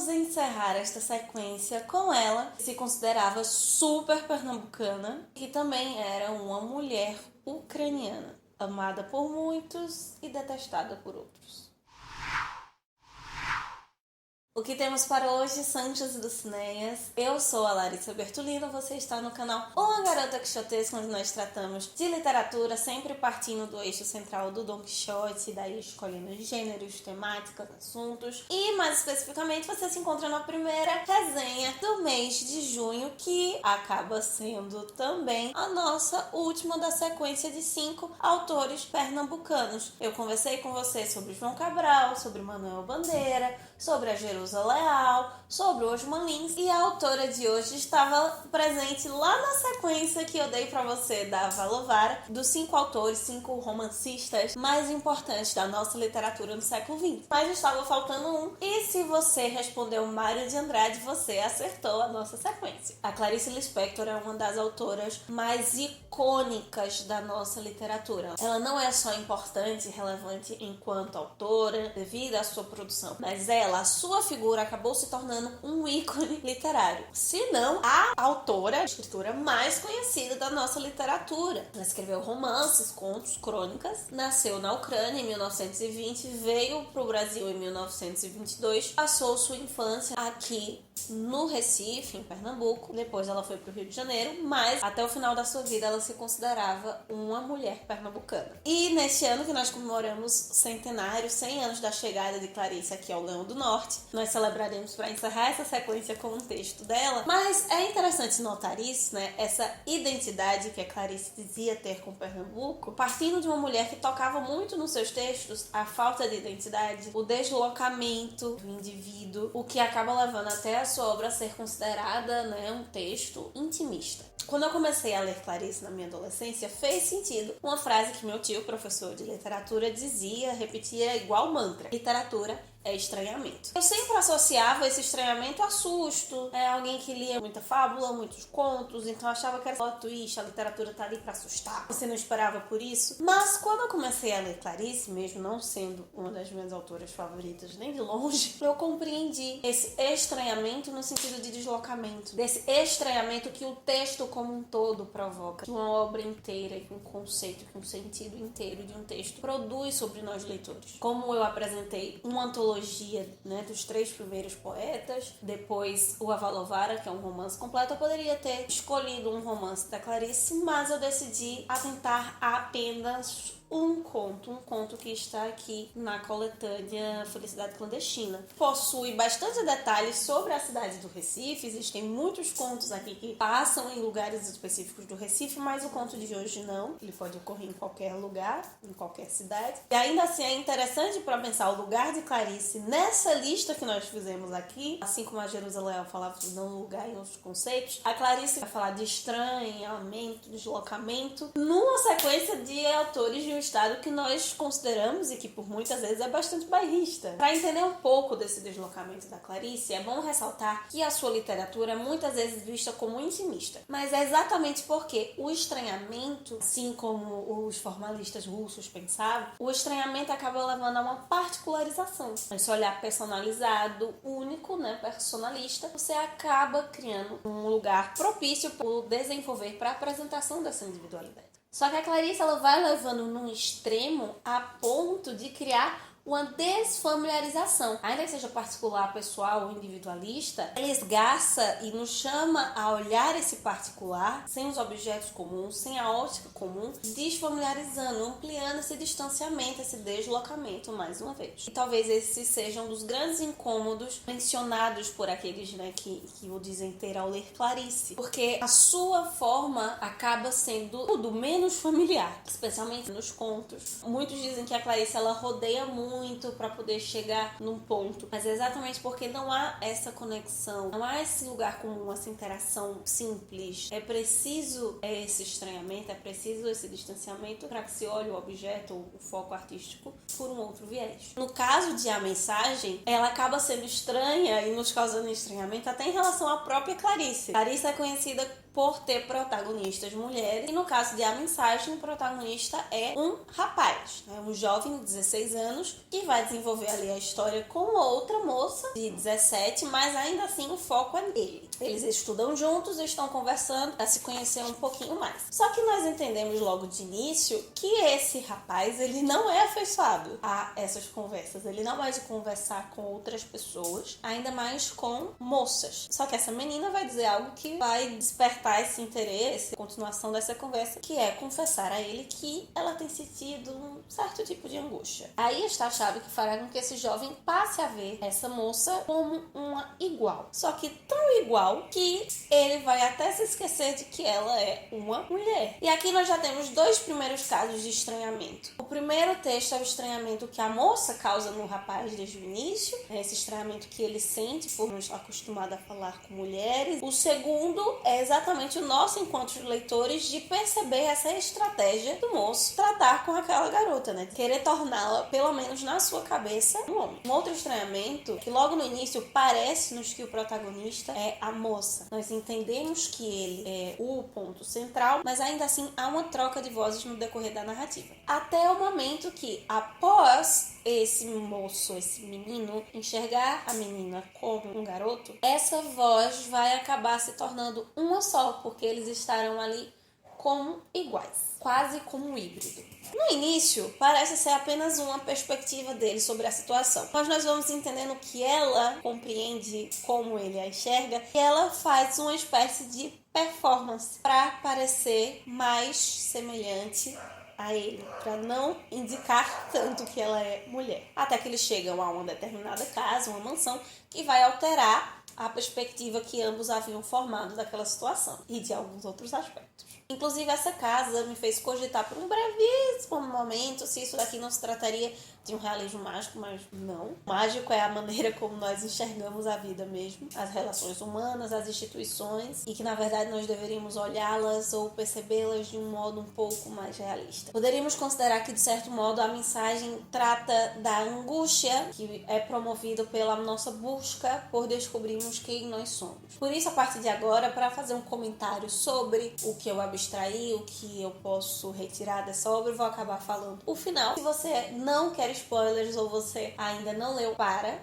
vamos encerrar esta sequência com ela, que se considerava super pernambucana, que também era uma mulher ucraniana, amada por muitos e detestada por outros. O que temos para hoje, Sanchas e Dulcinéias? Eu sou a Larissa Bertolino, você está no canal Uma Garota Quixotesca, onde nós tratamos de literatura, sempre partindo do eixo central do Dom Quixote, daí escolhendo gêneros, temáticas, assuntos. E, mais especificamente, você se encontra na primeira resenha do mês de junho, que acaba sendo também a nossa última da sequência de 5 autores pernambucanos. Eu conversei com você sobre João Cabral, sobre Manuel Bandeira, sobre a Jerusa Leal, sobre o Osman Lins, e a autora de hoje estava presente lá na sequência que eu dei pra você da Valovara, dos 5 autores, 5 romancistas mais importantes da nossa literatura no século XX. Mas estava faltando um, e se você respondeu Mário de Andrade, você acertou a nossa sequência. A Clarice Lispector é uma das autoras mais icônicas da nossa literatura. Ela não é só importante e relevante enquanto autora, devido à sua produção, mas a sua figura acabou se tornando um ícone literário. Se não, a autora, a escritora mais conhecida da nossa literatura. Ela escreveu romances, contos, crônicas, nasceu na Ucrânia em 1920, veio para o Brasil em 1922, passou sua infância aqui no Recife, em Pernambuco. Depois ela foi para o Rio de Janeiro, mas até o final da sua vida ela se considerava uma mulher pernambucana. E neste ano que nós comemoramos centenário, 100 anos da chegada de Clarice aqui ao Leão do Norte, nós celebraremos para encerrar essa sequência com um texto dela. Mas é interessante notar isso, né? Essa identidade que a Clarice dizia ter com Pernambuco, partindo de uma mulher que tocava muito nos seus textos a falta de identidade, o deslocamento do indivíduo, o que acaba levando até a sua obra a ser considerada, né, um texto intimista. Quando eu comecei a ler Clarice na minha adolescência, fez sentido uma frase que meu tio, professor de literatura, dizia, repetia igual mantra: literatura é estranhamento. Eu sempre associava esse estranhamento a susto, alguém que lia muita fábula, muitos contos, então achava que era plot twist, a literatura tá ali pra assustar, você não esperava por isso. Mas quando eu comecei a ler Clarice, mesmo não sendo uma das minhas autoras favoritas nem de longe, eu compreendi esse estranhamento no sentido de deslocamento, desse estranhamento que o texto como um todo provoca, que uma obra inteira, que um conceito, que um sentido inteiro de um texto produz sobre nós leitores. Como eu apresentei uma antologia, né, dos 3 primeiros poetas, depois o Avalovara, que é um romance completo, eu poderia ter escolhido um romance da Clarice, mas eu decidi atentar a apenas um conto que está aqui na coletânea Felicidade Clandestina. Possui bastante detalhes sobre a cidade do Recife, existem muitos contos aqui que passam em lugares específicos do Recife, mas o conto de hoje não, ele pode ocorrer em qualquer lugar, em qualquer cidade. E ainda assim é interessante para pensar o lugar de Clarice nessa lista que nós fizemos aqui, assim como a Jerusa Leal falava de não lugar em outros conceitos, a Clarice vai falar de estranhamento, deslocamento, numa sequência de autores de estado que nós consideramos e que por muitas vezes é bastante bairrista. Para entender um pouco desse deslocamento da Clarice, é bom ressaltar que a sua literatura é muitas vezes vista como intimista, mas é exatamente porque o estranhamento, assim como os formalistas russos pensavam, o estranhamento acaba levando a uma particularização. Esse olhar personalizado, único, né, personalista, você acaba criando um lugar propício para o desenvolver, para a apresentação dessa individualidade. Só que a Clarice ela vai levando num extremo a ponto de criar uma desfamiliarização. Ainda que seja particular, pessoal ou individualista, ela esgarça e nos chama a olhar esse particular sem os objetos comuns, sem a ótica comum, desfamiliarizando, ampliando esse distanciamento, esse deslocamento mais uma vez. E talvez esse seja um dos grandes incômodos mencionados por aqueles, né, que o dizem ter ao ler Clarice, porque a sua forma acaba sendo tudo menos familiar, especialmente nos contos. Muitos dizem que a Clarice ela rodeia muito para poder chegar num ponto, mas é exatamente porque não há essa conexão, não há esse lugar comum, essa interação simples. É preciso esse estranhamento, é preciso esse distanciamento para que se olhe o objeto ou o foco artístico por um outro viés. No caso de A Mensagem, ela acaba sendo estranha e nos causando estranhamento até em relação à própria Clarice. Clarice é conhecida por ter protagonistas mulheres. E no caso de A Mensagem, o protagonista é um rapaz, né? Um jovem de 16 anos que vai desenvolver ali a história com outra moça de 17, mas ainda assim o foco é nele. Eles estudam juntos e estão conversando para se conhecer um pouquinho mais. Só que nós entendemos logo de início que esse rapaz, ele não é afeiçoado a essas conversas. Ele não vai conversar com outras pessoas, ainda mais com moças. Só que essa menina vai dizer algo que vai despertar esse interesse, a continuação dessa conversa, que é confessar a ele que ela tem sentido um certo tipo de angústia. Aí está a chave que fará com que esse jovem passe a ver essa moça como uma igual. Só que tão igual que ele vai até se esquecer de que ela é uma mulher. E aqui nós já temos dois primeiros casos de estranhamento. O primeiro texto é o estranhamento que a moça causa no rapaz desde o início, esse estranhamento que ele sente por não estar acostumado a falar com mulheres. O segundo é exatamente o nosso, enquanto leitores, de perceber essa estratégia do moço tratar com aquela garota, né? Querer torná-la, pelo menos na sua cabeça, um homem. Um outro estranhamento, que logo no início parece-nos que o protagonista é a moça. Nós entendemos que ele é o ponto central, mas ainda assim há uma troca de vozes no decorrer da narrativa. Até o momento que, após esse moço, esse menino, enxergar a menina como um garoto, essa voz vai acabar se tornando uma só, porque eles estarão ali como iguais, quase como um híbrido. No início, parece ser apenas uma perspectiva dele sobre a situação, mas nós vamos entendendo que ela compreende como ele a enxerga e ela faz uma espécie de performance para parecer mais semelhante a ele, para não indicar tanto que ela é mulher. Até que eles chegam a uma determinada casa, uma mansão, que vai alterar a perspectiva que ambos haviam formado daquela situação e de alguns outros aspectos. Inclusive, essa casa me fez cogitar por um brevíssimo momento se isso daqui não se trataria de um realismo mágico, mas não. Mágico é a maneira como nós enxergamos a vida mesmo, as relações humanas, as instituições, e que na verdade nós deveríamos olhá-las ou percebê-las de um modo um pouco mais realista. Poderíamos considerar que, de certo modo, a mensagem trata da angústia que é promovida pela nossa busca por descobrirmos quem nós somos. Por isso, a partir de agora, para fazer um comentário sobre o que eu abstraí, o que eu posso retirar dessa obra, eu vou acabar falando o final. Se você não quer spoilers ou você ainda não leu,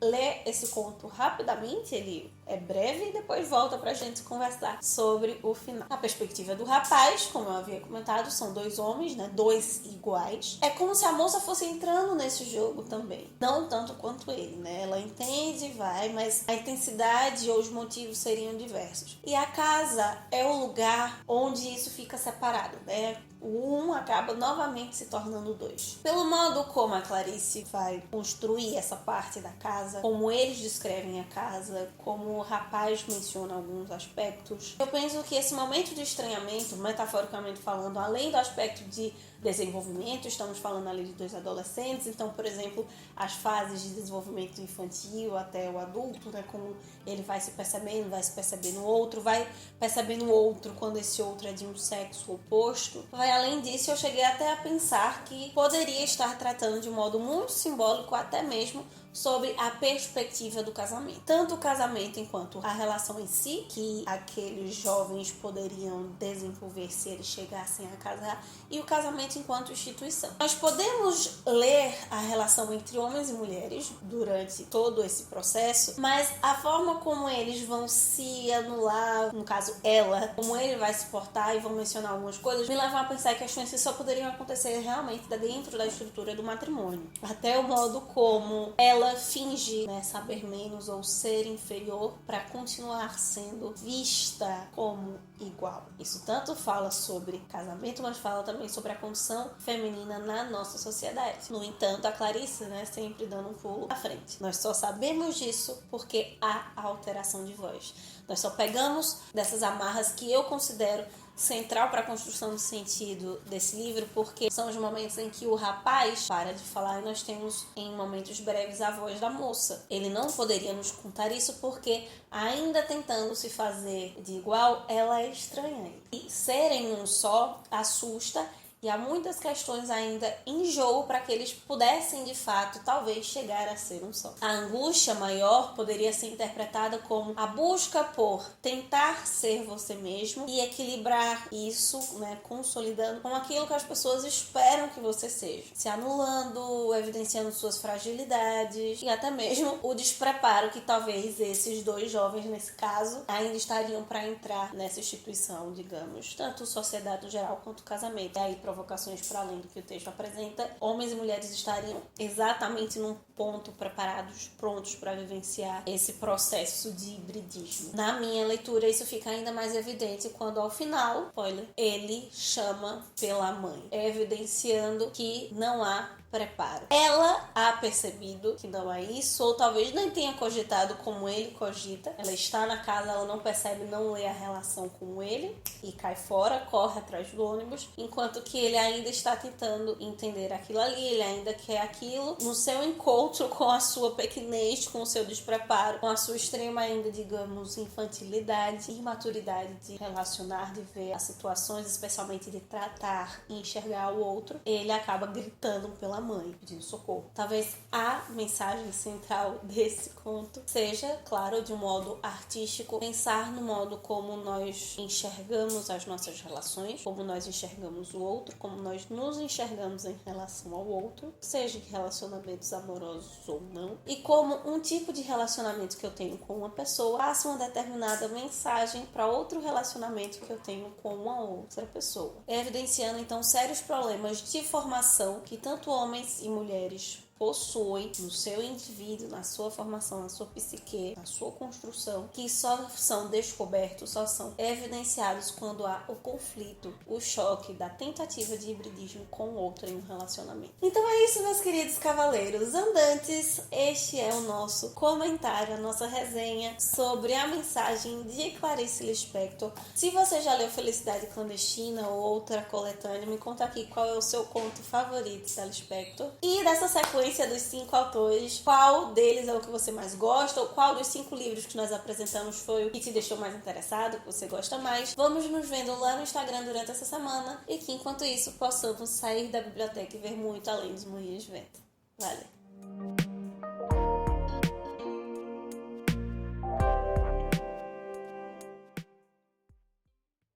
lê esse conto rapidamente, ele é breve, e depois volta pra gente conversar sobre o final. A perspectiva do rapaz, como eu havia comentado, são dois homens, né? Dois iguais. É como se a moça fosse entrando nesse jogo também. Não tanto quanto ele, né? Ela entende, vai, mas a intensidade ou os motivos seriam diversos. E a casa é o lugar onde isso fica separado, né? O um acaba novamente se tornando dois. Pelo modo como a Clarice vai construir essa parte da casa, como eles descrevem a casa, como o rapaz menciona alguns aspectos, eu penso que esse momento de estranhamento, metaforicamente falando, além do aspecto de desenvolvimento, estamos falando ali de dois adolescentes, então, por exemplo, as fases de desenvolvimento infantil até o adulto, né, como ele vai se percebendo, vai se percebendo o outro, vai percebendo o outro quando esse outro é de um sexo oposto. Além disso, eu cheguei até a pensar que poderia estar tratando de um modo muito simbólico até mesmo sobre a perspectiva do casamento. Tanto o casamento enquanto a relação em si, que aqueles jovens poderiam desenvolver se eles chegassem a casar, e o casamento enquanto instituição. Nós podemos ler a relação entre homens e mulheres durante todo esse processo, mas a forma como eles vão se anular, no caso ela, como ele vai se portar, e vão mencionar algumas coisas, me levam a pensar questões que só poderiam acontecer realmente dentro da estrutura do matrimônio. Até o modo como ela finge, né, saber menos ou ser inferior para continuar sendo vista como igual. Isso tanto fala sobre casamento, mas fala também sobre a condição feminina na nossa sociedade. No entanto, a Clarice, né, sempre dando um pulo à frente. Nós só sabemos disso porque há alteração de voz. Nós só pegamos dessas amarras que eu considero central para a construção do sentido desse livro, porque são os momentos em que o rapaz para de falar e nós temos em momentos breves a voz da moça. Ele não poderia nos contar isso porque, ainda tentando se fazer de igual, ela é estranha. E serem um só assusta E há muitas questões ainda em jogo para que eles pudessem, de fato, talvez chegar a ser um só. A angústia maior poderia ser interpretada como a busca por tentar ser você mesmo e equilibrar isso, né, consolidando com aquilo que as pessoas esperam que você seja, se anulando, evidenciando suas fragilidades e até mesmo o despreparo que talvez esses dois jovens, nesse caso, ainda estariam para entrar nessa instituição, digamos, tanto sociedade no geral quanto casamento. E aí, provocações para além do que o texto apresenta, homens e mulheres estariam exatamente num ponto preparados, prontos para vivenciar esse processo de hibridismo. Na minha leitura, isso fica ainda mais evidente quando, ao final, spoiler, ele chama pela mãe, evidenciando que não há preparo. Ela há percebido que não é isso, ou talvez nem tenha cogitado como ele cogita. Ela está na casa, ela não percebe, não lê a relação com ele e cai fora, corre atrás do ônibus, enquanto que ele ainda está tentando entender aquilo ali, ele ainda quer aquilo. No seu encontro com a sua pequenez, com o seu despreparo, com a sua extrema ainda, digamos, infantilidade e imaturidade de relacionar, de ver as situações, especialmente de tratar e enxergar o outro, ele acaba gritando pela mãe, pedindo socorro. Talvez a mensagem central desse conto seja, claro, de um modo artístico, pensar no modo como nós enxergamos as nossas relações, como nós enxergamos o outro, como nós nos enxergamos em relação ao outro, seja em relacionamentos amorosos ou não, e como um tipo de relacionamento que eu tenho com uma pessoa passa uma determinada mensagem para outro relacionamento que eu tenho com uma outra pessoa, evidenciando então sérios problemas de formação que tanto homens e mulheres possuem no seu indivíduo, na sua formação, na sua psique, na sua construção, que só são descobertos, só são evidenciados quando há o conflito, o choque da tentativa de hibridismo com outro em um relacionamento. Então é isso, meus queridos cavaleiros andantes, este é o nosso comentário, a nossa resenha sobre a mensagem de Clarice Lispector. Se você já leu Felicidade Clandestina ou outra coletânea, me conta aqui qual é o seu conto favorito da Lispector. E dessa sequência dos 5 autores, qual deles é o que você mais gosta, ou qual dos 5 livros que nós apresentamos foi o que te deixou mais interessado, que você gosta mais. Vamos nos vendo lá no Instagram durante essa semana e que enquanto isso possamos sair da biblioteca e ver muito além dos moinhos de vento. Valeu!